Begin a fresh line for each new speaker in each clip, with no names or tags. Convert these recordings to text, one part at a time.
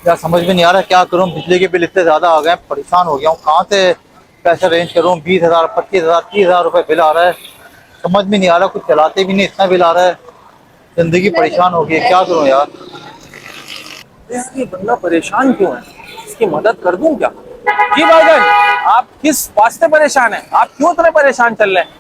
यार समझ में नहीं आ रहा क्या करूँ। बिजली के बिल इतने ज्यादा आ गए, परेशान हो गया हूँ। कहाँ से पैसे अरेंज करूँ? 20,000, 25,000, 30,000 रुपए बिल आ रहा है। समझ में नहीं आ रहा, कुछ चलाते भी नहीं, इतना बिल आ रहा है। जिंदगी परेशान हो गई है, क्या करूँ यार।
यार ये बंदा परेशान क्यों है? इसकी मदद कर दूं क्या? जी भाईजान, आप किस वास्ते परेशान हैं? आप क्यों इतने परेशान चल रहे हैं?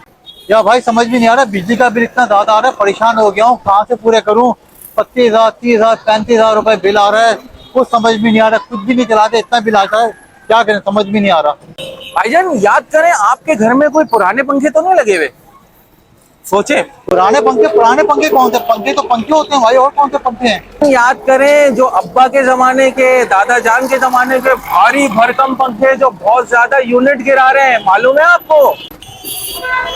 यार भाई समझ में नहीं आ रहा, बिजली का बिल इतना ज्यादा आ रहा है, परेशान हो गया हूँ। कहाँ से पूरे करूँ? 25,000, 30,000, 35,000 रुपए बिल आ रहा है। कुछ समझ में नहीं आ रहा, कुछ भी नहीं चलाते, इतना बिल आता है। क्या करें, समझ में नहीं आ रहा।
भाईजान याद करें, आपके घर में कोई पुराने पंखे तो नहीं लगे हुए? सोचे।
पुराने पंखे कौन से पंखे? तो पंखे होते हैं भाई, और कौन से पंखे हैं?
याद करें जो अब्बा के जमाने के, दादा जान के जमाने के भारी भरकम पंखे जो बहुत ज्यादा यूनिट गिरा रहे हैं, मालूम है आपको?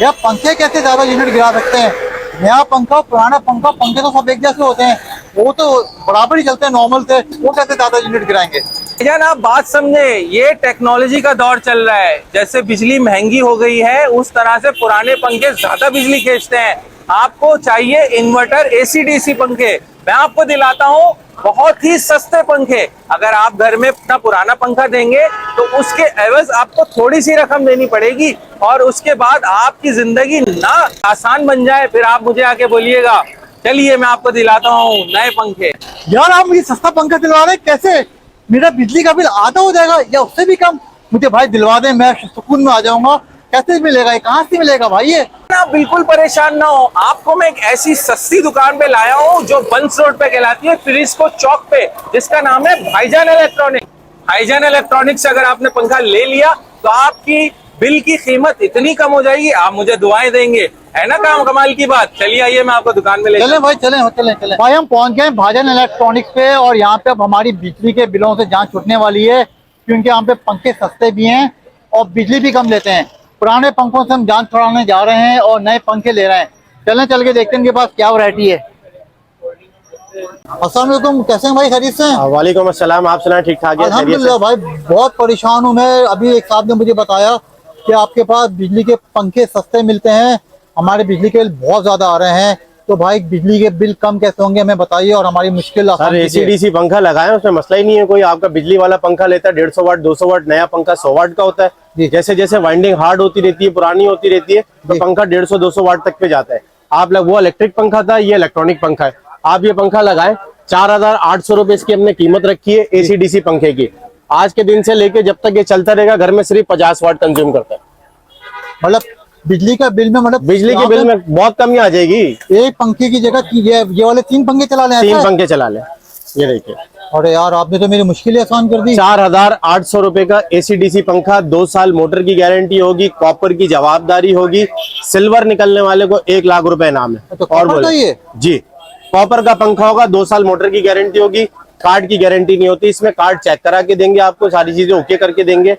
यार पंखे कैसे ज्यादा यूनिट गिरा सकते हैं? नया पंखा, पुराना पंखा, पंखे तो सब एक जैसे होते हैं। वो तो बराबर ही चलते हैं नॉर्मल से, वो कैसे ज्यादा यूनिट गिराएंगे?
भाईजान आप बात समझे, ये टेक्नोलॉजी का दौर चल रहा है। जैसे बिजली महंगी हो गई है, उस तरह से पुराने पंखे ज्यादा बिजली खींचते हैं। आपको चाहिए इन्वर्टर एसी डीसी पंखे, मैं आपको दिलाता हूँ बहुत ही सस्ते पंखे। अगर आप घर में अपना पुराना पंखा देंगे तो उसके एवज आपको थोड़ी सी रकम देनी पड़ेगी, और उसके बाद आपकी जिंदगी ना आसान बन जाए, फिर आप मुझे आके बोलिएगा। चलिए मैं आपको दिलाता हूँ नए पंखे।
यार आप मुझे सस्ता पंखा दिलवा रहे हैं, कैसे? मेरा बिजली का बिल आधा हो जाएगा या उससे भी कम? मुझे भाई दिलवा दें, मैं सुकून में आ जाऊंगा। कैसे मिलेगा ये, कहाँ से मिलेगा भाई ये?
आप बिल्कुल परेशान ना हो, आपको मैं एक ऐसी सस्ती दुकान पे लाया हूँ जो बंस रोड पे कहलाती है, फ्रिस्को चौक पे, जिसका नाम है भाईजान इलेक्ट्रॉनिक। भाईजान इलेक्ट्रॉनिक से अगर आपने पंखा ले लिया तो आपकी बिल की कीमत इतनी कम हो जाएगी, आप मुझे दुआएं देंगे। है ना काम कमाल की बात। चलिए आइए मैं आपको दुकान में ले
चलें भाई, चलें भाई। हम पहुंच गए भाईजान इलेक्ट्रॉनिक्स पे, और यहाँ पे अब हमारी बिजली के बिलों से जान छूटने वाली है, क्योंकि यहाँ पे पंखे सस्ते भी हैं और बिजली भी कम लेते हैं। पुराने पंखों से हम जान छुड़ाने जा रहे हैं और नए पंखे ले रहे हैं। चल के देखते हैं इनके पास क्या वैरायटी है। अस्सलाम वालेकुम, कैसे हैं भाई? खैरियत से हैं?
वालेकुम अस्सलाम। आप सुना? ठीक ठाक है?
अल्हम्दुलिल्लाह भाई, बहुत परेशान हूँ मैं। अभी एक साहब ने मुझे बताया कि आपके पास बिजली के पंखे सस्ते मिलते हैं, हमारे बिजली के बिल बहुत ज्यादा आ रहे हैं। तो भाई बिजली के बिल कम कैसे होंगे, हमें बताइए और हमारी मुश्किल आसान
सर
कीजिए।
एसी-डीसी पंखा लगाए, उसमें मसला ही नहीं है कोई। आपका बिजली वाला पंखा लेता है 150 वाट 200 वाट, नया पंखा 100 वाट का होता है। जैसे जैसे वाइंडिंग हार्ड होती रहती है, पुरानी होती रहती है, तो पंखा 150-200 वाट तक पे जाता है। आप लोग, वो इलेक्ट्रिक पंखा था, ये इलेक्ट्रॉनिक पंखा है। आप ये पंखा लगाए, 4,800 रुपए इसकी हमने कीमत रखी है एसी-डीसी पंखे की। आज के दिन से लेके जब तक ये चलता रहेगा, घर में सिर्फ 50 वाट कंज्यूम करता है।
मतलब बिजली का बिल में, मतलब
बिजली के बिल में बहुत कमी आ जाएगी।
एक पंखे की जगह ये वाले 3 पंखे चला लें?
3 पंखे चला ले, ये देखिए।
अरे यार आपने तो मेरी मुश्किल आसान कर दी।
4,800 रुपए का एसी-डीसी पंखा, 2 साल मोटर की गारंटी होगी, कॉपर की जवाबदारी होगी। सिल्वर निकलने वाले को 1 लाख रुपए इनाम है।
तो
और
बोले
बोले जी, कॉपर का पंखा होगा, 2 साल मोटर की गारंटी होगी। कार्ड की गारंटी नहीं होती इसमें, कार्ड चेक करा के देंगे आपको, सारी चीजें ओके करके देंगे।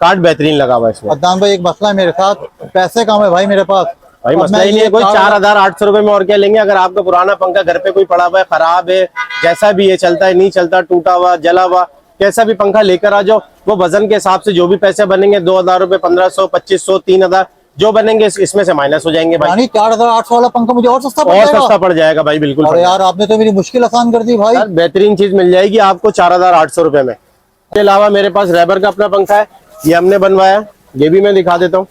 कार्ड बेहतरीन लगा हुआ इसमें।
अदनान भाई एक मसला है मेरे साथ, पैसे कम है भाई मेरे पास।
भाई
अब
मसला
मैं
ही नहीं
ये
है कोई। 4,800 रुपए में और क्या लेंगे? अगर आपका पुराना पंखा घर पे कोई पड़ा हुआ है, खराब है, जैसा भी है, चलता है नहीं चलता, टूटा हुआ, जला हुआ, कैसा भी पंखा लेकर आ जाओ, वो वजन के हिसाब से जो भी पैसे बनेंगे, 2,000 रुपए, 1,500, 2,500, 3,000 जो बनेंगे इसमें से माइनस हो जाएंगे भाई।
4,800 वाला पंखा मुझे और सस्ता
पड़ जाएगा भाई, बिल्कुल।
अरे यार आपने तो मेरी मुश्किल आसान कर दी भाई।
बेहतरीन चीज मिल जाएगी आपको 4,800 रुपए में। इसके अलावा मेरे पास रैबर का अपना पंखा है, ये हमने बनवाया, ये भी मैं दिखा देता हूँ।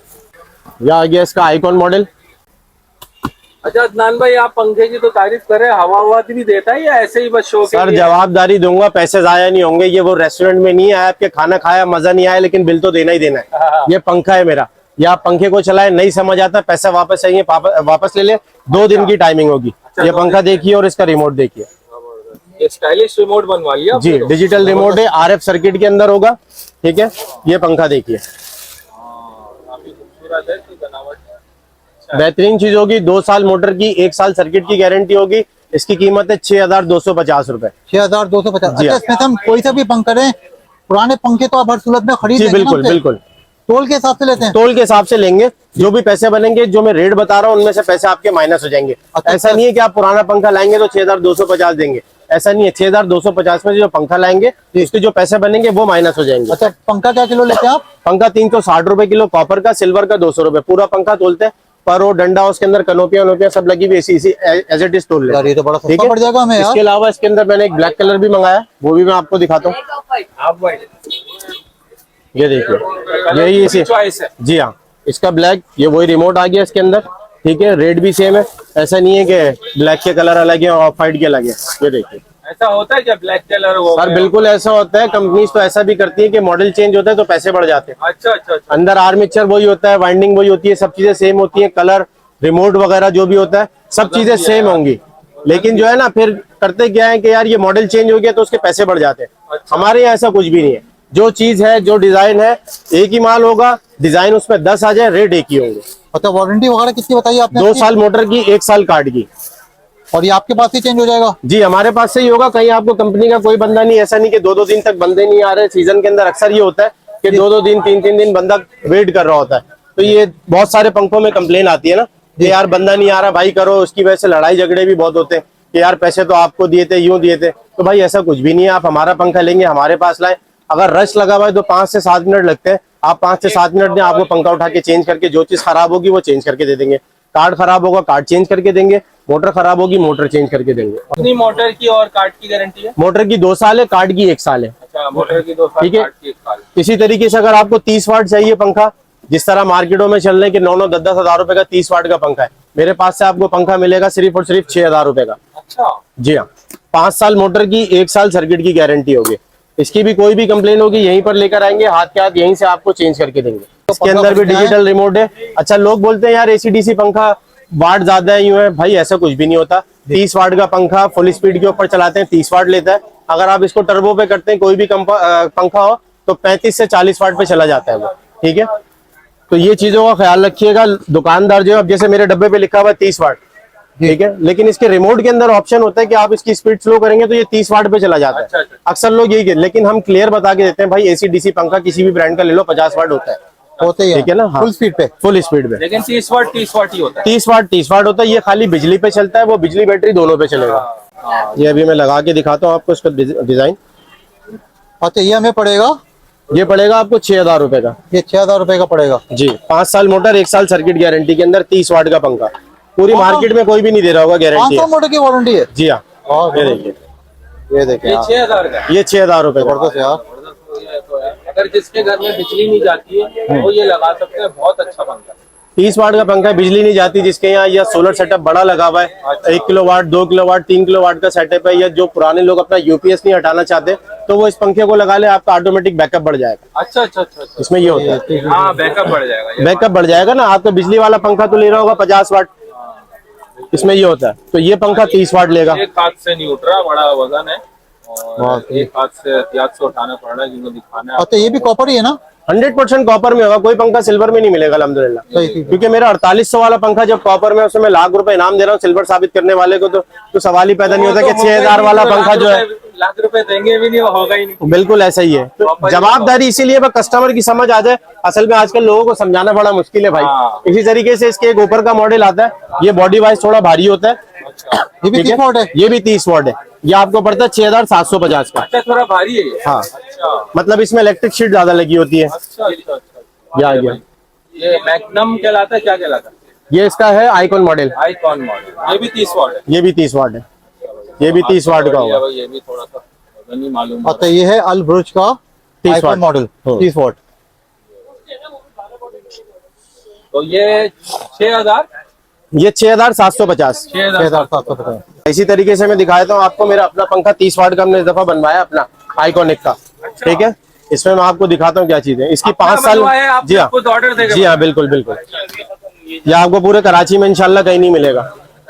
यह आ गया इसका आइकॉन मॉडल।
अच्छा अदनान भाई, आप पंखे की तो तारीफ कर रहे हैं, हवा हुआ भी देता है या ऐसे ही बस शो के
सर
लिए?
जवाबदारी दूंगा, पैसे जाया नहीं होंगे। ये वो रेस्टोरेंट में नहीं आया आपके, खाना खाया मजा नहीं आया, लेकिन बिल तो देना ही देना है। ये पंखा है मेरा, ये आप पंखे को चलाए, नहीं समझ आता, पैसा वापस चाहिए वापस ले ले, 2 दिन की टाइमिंग होगी। ये पंखा देखिए और इसका रिमोट देखिए,
ये स्टाइलिश रिमोट बनवा लिया
जी, डिजिटल रिमोट है, RF सर्किट के अंदर होगा। ठीक है, ये पंखा देखिए, बेहतरीन चीज होगी। 2 साल मोटर की, 1 साल सर्किट की गारंटी होगी। इसकी कीमत है 6,250 रुपए।
6,250।
जी
अच्छा, इसमें से हम कोई सा भी पंखा करें, पुराने पंखे तो आप हर सूरत में खरीद
जी,
लेंगे ना
बिल्कुल
उससे?
बिल्कुल।
तोल के हिसाब से लेते हैं?
तोल के हिसाब से लेंगे, जो भी पैसे बनेंगे, जो मैं रेट बता रहा हूँ उनमें से पैसे आपके माइनस हो जाएंगे।
अच्छा,
ऐसा नहीं है कि आप पुराना पंखा लाएंगे तो 6,250 देंगे, ऐसा नहीं है। 6,250 में जो पंखा लाएंगे उसके जो पैसे बनेंगे वो माइनस हो जाएंगे।
अच्छा, पंखा क्या किलो लेते हैं आप?
पंखा 360 रुपए किलो कॉपर का, सिल्वर का 200 रुपए। पूरा पंखा तोलते हैं पर वो डंडा उसके अंदर कनोपिया वनोपिया सब लगी हुई इसी एज इट इज तोड़ ले।
यार ये तो बड़ा
ठीक
सस्ता
है?
पड़ जाएगा हमें यार।
इसके अलावा इसके अंदर मैंने एक ब्लैक कलर भी मंगाया, वो भी मैं आपको दिखाता हूँ। ये देखिए, यही इसी
चॉइस है।
जी हाँ, इसका ब्लैक, ये वही रिमोट आ गया इसके अंदर। ठीक है, रेट भी सेम है, ऐसा नहीं है कि ब्लैक के कलर अलग है और व्हाइट के अलग है। ये देखिए
ऐसा होता है क्या ब्लैक कलर हो
सर,
गया?
बिल्कुल ऐसा होता है। कंपनीज तो ऐसा भी करती है कि मॉडल चेंज होता है तो पैसे बढ़ जाते हैं।
अच्छा अच्छा अच्छा।
अंदर आर्मेचर वही होता है, वाइंडिंग वही होती है, सब चीजें सेम होती है, कलर रिमोट वगैरह जो भी होता है सब चीजें सेम होंगी। लेकिन जो है ना, फिर करते क्या है कि यार ये मॉडल चेंज हो गया तो उसके पैसे बढ़ जाते हैं।
अच्छा।
हमारे यहाँ ऐसा कुछ भी नहीं है, जो चीज है जो डिजाइन है एक ही माल होगा, डिजाइन उसमें 10 आ जाए, रेट एक ही होंगे।
अच्छा, वारंटी वगैरह कितनी बताइए आपने?
2 साल मोटर की, 1 साल कार्ड की।
और ये आपके पास ही चेंज हो जाएगा?
जी हमारे पास से ही होगा, कहीं आपको कंपनी का कोई बंदा नहीं, ऐसा नहीं कि 2-2 दिन तक बंदे नहीं आ रहे। सीजन के अंदर अक्सर ये होता है कि 2-2 दिन 3-3 दिन बंदा वेट कर रहा होता है। तो ये बहुत सारे पंखों में कंप्लेन आती है ना कि यार बंदा नहीं आ रहा, भाई करो। उसकी वजह से लड़ाई झगड़े भी बहुत होते हैं कि यार पैसे तो आपको दिए थे, यूं दिए थे। तो भाई ऐसा कुछ भी नहीं है, आप हमारा पंखा लेंगे, हमारे पास लाए। अगर रश लगा हुआ है तो 5 से 7 मिनट लगते हैं, आप 5 से 7 मिनट में आपको पंखा उठा के चेंज करके, जो चीज खराब होगी वो चेंज करके दे देंगे। कार्ड खराब होगा, कार्ड चेंज करके देंगे। मोटर खराब होगी, मोटर चेंज करके देंगे।
कितनी मोटर की और कार्ड की गारंटी है?
मोटर की 2 साल है, कार्ड की 1 साल है।
अच्छा, मोटर की 2 साल,
ठीक है।
कार्ड की 1 साल।
इसी तरीके से अगर आपको 30 वाट चाहिए पंखा, जिस तरह मार्केटों में चल रहे हैं कि 9-9, 10-10 हजार रुपए का 30 वाट का पंखा है, मेरे पास से आपको पंखा मिलेगा सिर्फ और सिर्फ 6 हजार रुपए का।
अच्छा
जी हाँ, 5 साल मोटर की, 1 साल सर्किट की गारंटी होगी। इसकी भी कोई भी कंप्लेन होगी यहीं पर लेकर आएंगे, हाथ के हाथ यहीं से आपको चेंज करके देंगे। इसके अंदर भी डिजिटल रिमोट है। अच्छा, लोग बोलते हैं यार एसी-डीसी पंखा वाट ज्यादा है, यूं है। भाई ऐसा कुछ भी नहीं होता। 30 वाट का पंखा फुल स्पीड के ऊपर चलाते हैं 30 वाट लेता है। अगर आप इसको टर्बो पे करते हैं, कोई भी पंखा हो, तो 35 से 40 वाट पे चला जाता है वो। ठीक है, तो ये चीजों का ख्याल रखिएगा। दुकानदार जो है, अब जैसे मेरे डब्बे पे लिखा हुआ है 30 वाट, ठीक है, लेकिन इसके रिमोट के अंदर ऑप्शन होता है कि आप इसकी स्पीड स्लो करेंगे तो ये 30 वाट पे चला जाता है।
अच्छा, अच्छा।
अक्सर लोग यही, लेकिन हम क्लियर बता के देते हैं भाई एसी-डीसी पंखा किसी भी ब्रांड का ले लो 50 वाट होता है।
होते ही
ठीक है ना? हाँ।
फुल स्पीड पे।
फुल स्पीड पे।
लेकिन 30 वाट ही होता है।
30 वाट होता है। ये खाली बिजली पे चलता है, वो बिजली बैटरी दोनों पे चलेगा। ये अभी मैं लगा के दिखाता हूँ आपको इसका डिजाइन।
अच्छा, ये हमें पड़ेगा,
ये पड़ेगा आपको 6,000 रुपए का।
ये 6,000 रुपए का पड़ेगा
जी, 5 साल मोटर, 1 साल सर्किट गारंटी के अंदर 30 वाट का पंखा। पूरी मार्केट में कोई भी नहीं दे रहा होगा गारंटी।
500 मोटर की वारंटी है?
जी हाँ, ये देखिए,
ये देखिए
ये
यार,
6,000 का है।
ये 6,000 रुपए का।
जबरदस्त यार।
अगर जिसके घर में बिजली नहीं जाती है वो ये लगा सकते हैं, बहुत अच्छा पंखा है।
30 वाट का पंखा, बिजली नहीं जाती जिसके यहाँ, या सोलर सेटअप बड़ा लगा हुआ है, 1 किलोवाट, 2 किलोवाट, 3 किलोवाट का सेटअप है, या जो पुराने लोग अपना यूपीएस नहीं हटाना चाहते, तो वो इस पंखे को लगा ले, आपका ऑटोमेटिक बैकअप बढ़ जाएगा।
अच्छा अच्छा अच्छा अच्छा।
इसमें ये होता है,
हाँ, बैकअप बढ़ जाएगा ये।
बैकअप बढ़ जाएगा ना। आपका बिजली वाला पंखा तो ले रहा होगा 50 वाट, इसमें ये होता है। तो ये पंखा 30 वाट लेगा।
एक हाथ से नहीं उठ रहा, बड़ा वजन है और एक हाथ से एहतियात से उठाना पड़ रहा है जिनको दिखाना है।
अच्छा, ये भी कॉपर ही है ना?
100% कॉपर में होगा, कोई पंखा सिल्वर में नहीं मिलेगा अल्हम्दुलिल्लाह।
सही, ठीक है।
क्योंकि मेरा 4800 वाला पंखा जब कॉपर में, उसमें मैं लाख रुपए इनाम दे रहा हूँ सिल्वर साबित करने वाले को, तो सवाल ही पैदा नहीं होता कि 6,000 वाला पंखा जो है,
लाख रुपए देंगे भी नहीं, होगा ही नहीं।
बिल्कुल ऐसा ही है। तो जवाबदारी इसीलिए कस्टमर की समझ आ जाए। असल में आजकल लोगों को समझाना बड़ा मुश्किल है भाई।
हाँ।
इसी तरीके से इसके एक ऊपर का मॉडल आता है, ये बॉडी वाइज थोड़ा भारी होता है।
ये भी
ठीक
30 वाट है?
ये भी 30 वाट है। ये आपको पड़ता है 6,750 का।
अच्छा, थोड़ा भारी है ये।
हाँ,
अच्छा
मतलब इसमें इलेक्ट्रिक शीट ज्यादा लगी होती है।
अच्छा अच्छा अच्छा।
ये आ गया।
ये मैग्नम कहलाता है, क्या कहलाता है?
ये इसका है आइकॉन मॉडल,
आइकॉन मॉडल। ये भी 30 वाट है।
ये भी 30 वाट है। ये भी 30 वाट का होगा।
ये भी थोड़ा सा वजन ही मालूम।
अच्छा, ये है अल ब्रुज का
30
आइकॉन
वाट
मॉडल, 30 वाट।
तो ये 6,000,
ये 6,750।
6,750।
इसी तरीके से मैं दिखाया था आपको मेरा अपना पंखा 30 वाट का हमने इस दफा बनवाया अपना आइकॉनिक का। ठीक है, इसमें मैं आपको दिखाता हूँ क्या चीज है। इसकी 5 साल, जी हाँ,
खुद ऑर्डर देगा?
जी हाँ, बिल्कुल बिल्कुल। ये आपको पूरे कराची में इंशाल्लाह कहीं नहीं मिलेगा।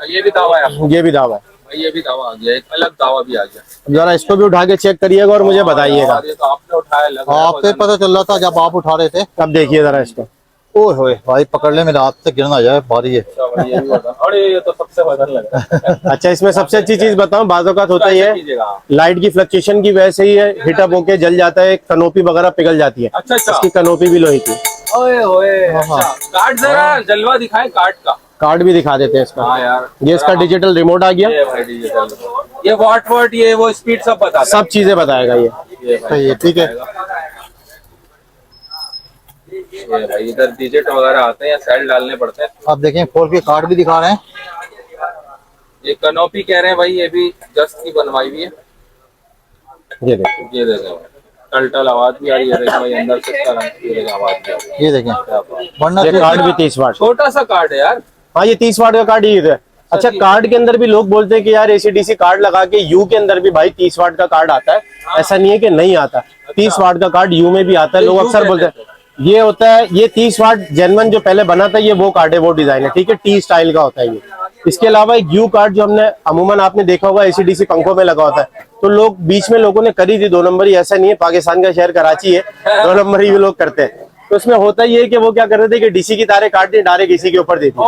ये भी दावा है आपका?
ये भी दावा है।
ये भी दावा आ गया, एक अलग दावा भी आ गया।
अब जरा इसको भी उठा के चेक करिएगा और मुझे बताइएगा।
यार, ये तो आपने उठाया, लग रहा है
आपसे पता चल रहा था जब आप उठा रहे थे।
अब देखिए जरा इसको।
ओए होए भाई, पकड़ ले, मेरे हाथ से गिर ना जाए, भारी है।
वजन। ये भी वजन। अरे ये तो सबसे वजन लग रहा है।
अच्छा, इसमें सबसे अच्छी चीज बताऊं, बाज़ औक़ात होता ही है
कीजिएगा।
लाइट की फ्लक्चुएशन की वजह से ही है, हिटअप होके जल जाता है, कनोपी वगैरह पिघल जाती है।
अच्छा अच्छा।
इसकी कनोपी भी लोहे की।
ओए होए, अच्छा। कार्ड जरा जलवा दिखाएं कार्ड का।
कार्ड भी दिखा देते हैं इसका।
हाँ यार,
ये इसका डिजिटल रिमोट आ गया,
ये भाई डिजिटल, ये वाट ये वो स्पीड सब बताता है।
सब चीजें बताएगा ये।
ये भाई
सही है, ठीक है।
ये भाई इधर डिजिट वगैरह आते हैं या सेल डालने पड़ते हैं।
आप देखें खोल के कार्ड भी दिखा रहे हैं।
ये कनोपी कह रहे हैं भाई, ये भी जस्ट की बनवाई हुई है।
ये देखो,
ये देखें टल आवाज भी आ रही है, देखो भाई अंदर से इसका रंग ये देखो आवाज भी आ रही है।
ये देखें
क्या बात।
वरना
ये कार्ड भी 30 वाट।
छोटा सा कार्ड है यार।
हाँ, ये 30 वाट का कार्ड ही है। अच्छा, कार्ड के अंदर भी लोग बोलते हैं कि यार एसीडीसी कार्ड लगा के यू के अंदर भी भाई 30 वाट का कार्ड आता है। ऐसा नहीं है कि नहीं आता, 30 वाट का कार्ड यू में भी आता है। लोग अक्सर बोलते हैं ये होता है, ये 30 वाट जेन्युइन जो पहले बना था ये वो कार्ड है, वो डिजाइन है, ठीक है, टी स्टाइल का होता है ये। इसके अलावा एक यू कार्ड जो हमने अमूमन आपने देखा होगा एसीडीसी पंखों में लगा होता है, तो लोग बीच में लोगों ने करी थी 2 नंबर ही। ऐसा नहीं है, पाकिस्तान का शहर कराची है, 2 नंबर ही लोग करते हैं। तो उसमें होता ये है कि वो क्या कर रहे थे कि डीसी की तारें काट दी, डायरेक्ट इसी के ऊपर देती,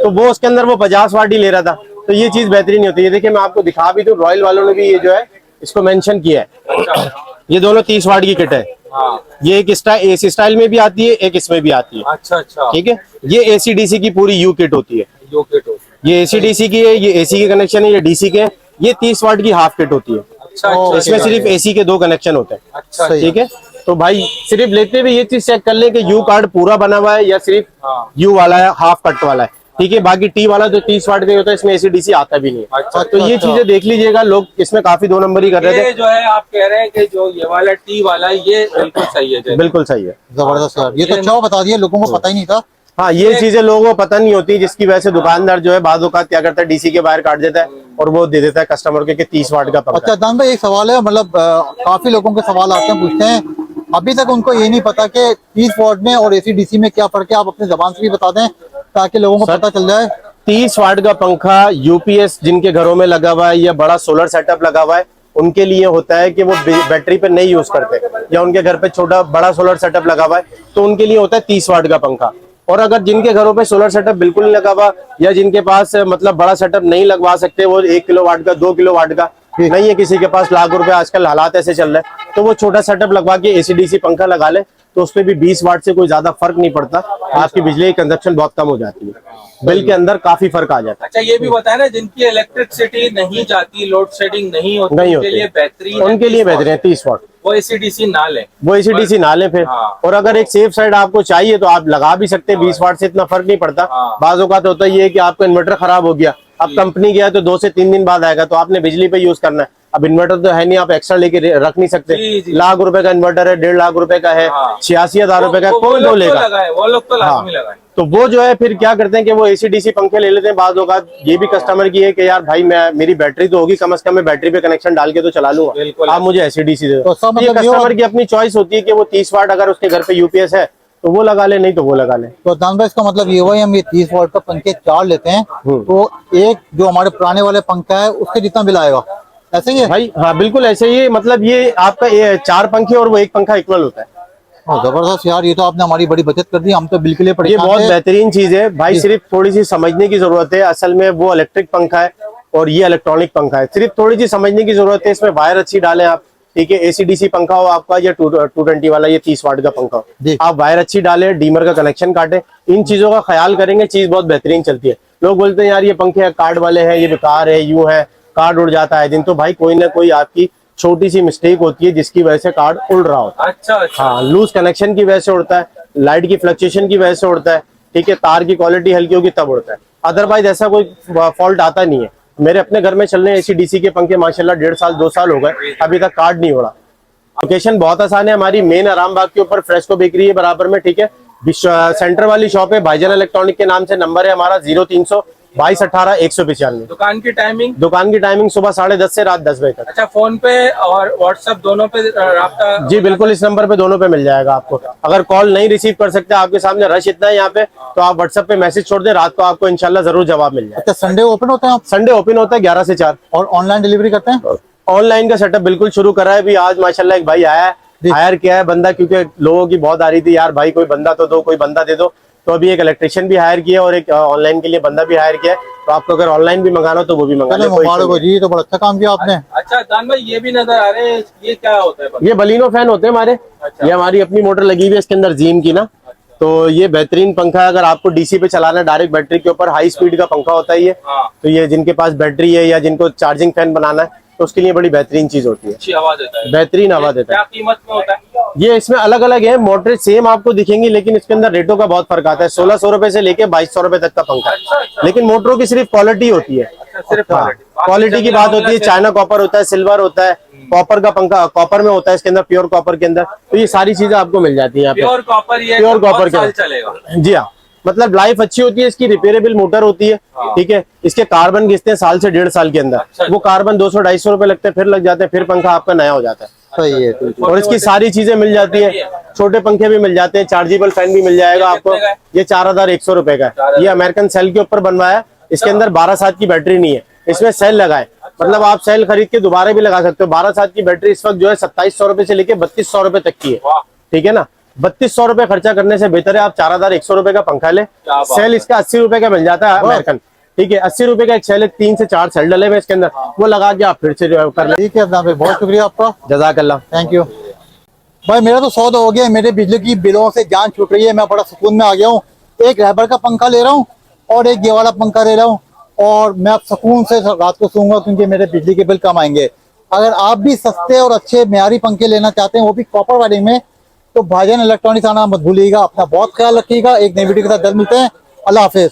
तो वो उसके अंदर वो 50 वाट ही ले रहा था। तो ये चीज बेहतरीन नहीं होती है। देखिए मैं आपको दिखा भी दूं, रॉयल वालों ने भी ये जो है इसको मेंशन किया है। ये दोनों 30 वाट की किट है। ये एक एसी स्टाइल में भी आती है, एक इसमें भी आती है।
अच्छा अच्छा,
ठीक है, ये एसीडीसी की पूरी यू किट होती है।
यो किट होती है।
ये एसीडीसी की है, ये एसी के कनेक्शन है, ये डीसी के। ये 30 वाट की हाफ किट होती है।
अच्छा,
इसमें सिर्फ एसी के 2 कनेक्शन होते हैं।
अच्छा,
ठीक है, तो भाई सिर्फ लेते हुए ये चीज चेक कर ले कि यू कार्ड पूरा बना हुआ है या सिर्फ यू वाला है, हाफ कट वाला है। ठीक है, बाकी टी वाला जो 30 वाट का होता है इसमें एसीडीसी आता भी नहीं है।
अच्छा,
तो ये चीजें देख लीजिएगा, लोग इसमें काफी 2 नंबर ही कर रहे
ये
थे।
जो है आप कह रहे हैं कि जो ये वाला टी वाला है ये बिल्कुल सही है।
बिल्कुल सही है,
जबरदस्त यार, ये तो अच्छा बता दिया, लोगों को पता ही नहीं था।
हाँ, ये चीजें लोगों को पता नहीं होती, जिसकी वजह से दुकानदार जो है बाद औकात क्या करता है, डीसी के वायर काट देता है और वो दे देता है कस्टमर के कि 30 वाट का पंखा।
अच्छा दान भाई, एक सवाल है, मतलब काफी लोगों के सवाल आते हैं, पूछते हैं, अभी तक उनको ये नहीं पता कि 30 वाट में और एसी डीसी में क्या फर्क है। आप अपनी जबान से भी बता दें ताकि लोगों को पता चल जाए।
30 वाट का पंखा यूपीएस जिनके घरों में लगा हुआ है या बड़ा सोलर सेटअप लगा हुआ है, उनके लिए होता है कि वो बैटरी पे नहीं यूज करते, या उनके घर पे छोटा बड़ा सोलर सेटअप लगा हुआ है तो उनके लिए होता है 30 वाट का पंखा। और अगर जिनके घरों पे सोलर सेटअप बिल्कुल नहीं लगा हुआ, या जिनके पास मतलब बड़ा सेटअप नहीं लगवा सकते, वो 1 किलोवाट का 2 किलोवाट का नहीं है, किसी के पास लाख रुपए आजकल हालात ऐसे चल रहे हैं, तो वो छोटा सेटअप लगवा के एसीडीसी पंखा लगा ले, तो उसपे भी 20 वाट से कोई ज्यादा फर्क नहीं पड़ता। आपकी बिजली की कंजप्शन बहुत कम हो जाती है, बिल के अंदर काफी फर्क आ जाता है।
अच्छा, ये भी बताया ना जिनकी इलेक्ट्रिसिटी नहीं जाती, लोड शेडिंग नहीं होती, उनके लिए बेहतरीन,
उनके लिए बेहतरीन है 30 वाट।
वो एसीडीसी ना लें,
वो एसीडीसी ना लें फिर। और अगर एक सेफ साइड आपको चाहिए तो आप लगा भी सकते हैं, 20 वाट से इतना फर्क नहीं पड़ता। बाज़ों का तो होता है ये कि आपका इन्वर्टर खराब हो गया, अब कंपनी गया तो 2 से 3 दिन बाद आएगा, तो आपने बिजली पे यूज करना है। अब इन्वर्टर तो है नहीं, आप एक्स्ट्रा लेके रख नहीं सकते। लाख रुपए का इन्वर्टर है, 1.5 लाख रुपए का है, 86,000 रुपए का, कौन तो लेगा?
वो लोग तो लाजमी लगाए।
तो वो जो है फिर क्या करते हैं कि वो एसीडीसी पंखे ले लेते हैं। बाज़ों का ये भी कस्टमर की है कि यार भाई मेरी बैटरी तो होगी, कम से कम मैं बैटरी पे कनेक्शन डाल के तो चला लूंगा, आप मुझे एसीडीसी दे दो। तो ये कस्टमर की अपनी चॉइस होती है कि वो 30 वाट अगर उसके घर पे यूपीएस है तो वो लगा ले, नहीं तो वो लगा ले।
तो दान भाई इसका मतलब ये हुआ, हम ये 30 वाट का पंखे 4 लेते हैं तो एक जो हमारे पुराने वाले पंखा है उसके जितना बिल आएगा, ऐसे ही है
भाई? हाँ बिल्कुल ऐसे ही, मतलब ये आपका 4 पंखे और वो 1 पंखा इक्वल होता है।
जबरदस्त यार, ये तो आपने हमारी बड़ी बचत कर दी, हम तो बिल्कुल ही
ये
परेशान
बहुत
थे।
बेहतरीन चीज है भाई, सिर्फ थोड़ी सी समझने की जरूरत है। असल में वो इलेक्ट्रिक पंखा है और ये इलेक्ट्रॉनिक पंखा है, सिर्फ थोड़ी सी समझने की जरूरत है। इसमें वायर अच्छी डालें आप, ठीक है, एसीडीसी पंखा हो आपका या 220 वाला, ये 30 वाट का पंखा हो, आप वायर अच्छी डालें, डीमर का कनेक्शन काटें, इन चीजों का ख्याल करेंगे, चीज बहुत बेहतरीन चलती है। लोग बोलते हैं यार ये पंखे कार्ड वाले हैं, ये बेकार है, यूं है, कार्ड उड़ जाता है दिन, तो भाई कोई ना कोई आपकी छोटी सी मिस्टेक होती है जिसकी वजह से कार्ड उड़ रहा होता है।
अच्छा,
हाँ, लूज कनेक्शन की वजह से उड़ता है, लाइट की फ्लक्चुएशन की वजह से उड़ता है, ठीक है, तार की क्वालिटी हल्की होगी तब उड़ता है, अदरवाइज ऐसा कोई फॉल्ट आता नहीं है। मेरे अपने घर में चल रहे एसीडीसी के पंखे माशाल्लाह 1.5 साल 2 साल हो गए, अभी तक कार्ड नहीं उड़ा। लोकेशन बहुत आसान है, हमारी मेन आराम बाग के ऊपर फ्रेस्को बेकरी है बराबर में, ठीक है, सेंटर वाली शॉप है, भाईजान इलेक्ट्रॉनिक के नाम से, नंबर है हमारा 0300 2218 195।
दुकान की टाइमिंग?
दुकान की टाइमिंग सुबह 10:30 से रात 10 बजे तक।
अच्छा, फोन पे और व्हाट्सएप दोनों पे राब्ता?
जी बिल्कुल, इस नंबर पे दोनों पे मिल जाएगा आपको। अगर कॉल नहीं रिसीव कर सकते, आपके सामने रश इतना है यहाँ पे, तो आप व्हाट्सएप पे मैसेज छोड़ दें, रात को आपको इंशाल्लाह जरूर जवाब मिल जाए।
अच्छा, संडे ओपन होते हैं आप?
संडे ओपन होता है 11 से 4।
और ऑनलाइन डिलीवरी करते हैं?
ऑनलाइन का सेटअप बिल्कुल शुरू करा है अभी। आज माशाल्लाह एक भाई आया है, हायर किया है बंदा, क्योंकि लोगों की बहुत आ रही थी यार भाई कोई बंदा तो दो, कोई बंदा दे दो, तो अभी एक इलेक्ट्रिशियन भी हायर किया और एक ऑनलाइन के लिए बंदा भी हायर किया है। तो आपको अगर ऑनलाइन भी मंगाना हो तो वो भी मंगा ले।
जी, तो बड़ा अच्छा काम किया आपने।
अच्छा दान भाई, ये भी नजर आ रहे हैं, ये क्या होता है?
ये बलिनो फैन होते हैं हमारे।
अच्छा।
ये हमारी अपनी मोटर लगी हुई है इसके अंदर जीम की ना। तो ये बेहतरीन पंखा है, अगर आपको डीसी पे चलाना है डायरेक्ट बैटरी के ऊपर, हाई स्पीड का पंखा होता है ये। तो ये जिनके पास बैटरी है या जिनको चार्जिंग फैन बनाना है तो उसके लिए बड़ी बेहतरीन चीज होती है,
अच्छी हवा देता है।
बेहतरीन हवा देता
क्या
है।
कीमत में होता है?
ये इसमें अलग अलग है, मोटर सेम आपको दिखेंगी लेकिन इसके अंदर रेटों का बहुत फर्क आता है। 1600 रुपए से लेके 2200 रुपए तक का पंखा है, लेकिन मोटरों की सिर्फ क्वालिटी होती है।
सिर्फ
क्वालिटी की बात होती है, चाइना कॉपर होता है, सिल्वर होता है, कॉपर का पंखा कॉपर में होता है, इसके अंदर प्योर कॉपर के अंदर, तो ये सारी चीजें आपको मिल जाती है यहाँ पे।
प्योर कॉपर, ये
प्योर
बहुत
कॉपर
साल
के
चलेगा।
जी हाँ, मतलब लाइफ अच्छी होती है इसकी, रिपेयरेबल मोटर होती है, ठीक है। इसके कार्बन घिसते हैं साल से 1.5 साल के अंदर, वो कार्बन 200-250 रुपए लगते हैं, फिर लग जाते हैं, फिर पंखा आपका नया हो जाता है।
सही है।
और इसकी सारी चीजें मिल जाती है, छोटे पंखे भी मिल जाते हैं, चार्जेबल फैन भी मिल जाएगा आपको। ये 4100 रुपए का है, ये अमेरिकन सेल के ऊपर बनवाया है। इसके अंदर 12 साल की बैटरी नहीं है, इसमें सेल लगाए, मतलब आप सेल खरीद के दोबारा भी लगा सकते हो। 12 साल की बैटरी इस वक्त जो है 2700 रुपए से लेके 3200 रुपए तक की है, ठीक है ना। 3200 रुपए खर्चा करने से बेहतर है आप 4100 रुपए का पंखा ले। सेल इसका 80 रुपए का मिल जाता है अमेरिकन, ठीक है। 80 रुपए का एक सेल है, 3 से 4 सेल डले हुए इसके अंदर, वो लगा के आप फिर से जो कर ले।
ठीक है अदनान भाई, बहुत शुक्रिया आपका,
जज़ाकल्लाह।
थैंक यू भाई। मेरा तो सौदा हो गया, मेरे बिजली की बिलों से जान छूट रही है, मैं बड़ा सुकून में आ गया हूँ। एक रैबर का पंखा ले रहा हूँ और एक ये वाला पंखा ले रहा हूँ, और मैं अब सुकून से रात को सोऊंगा क्योंकि मेरे बिजली के बिल कम आएंगे। अगर आप भी सस्ते और अच्छे म्यारी पंखे लेना चाहते हैं, वो भी कॉपर वायरिंग में, तो भाईजान इलेक्ट्रॉनिक्स आना मत भूलिएगा। अपना बहुत ख्याल रखिएगा। एक नई वीडियो के साथ जल्द मिलते हैं। अल्लाह हाफिज।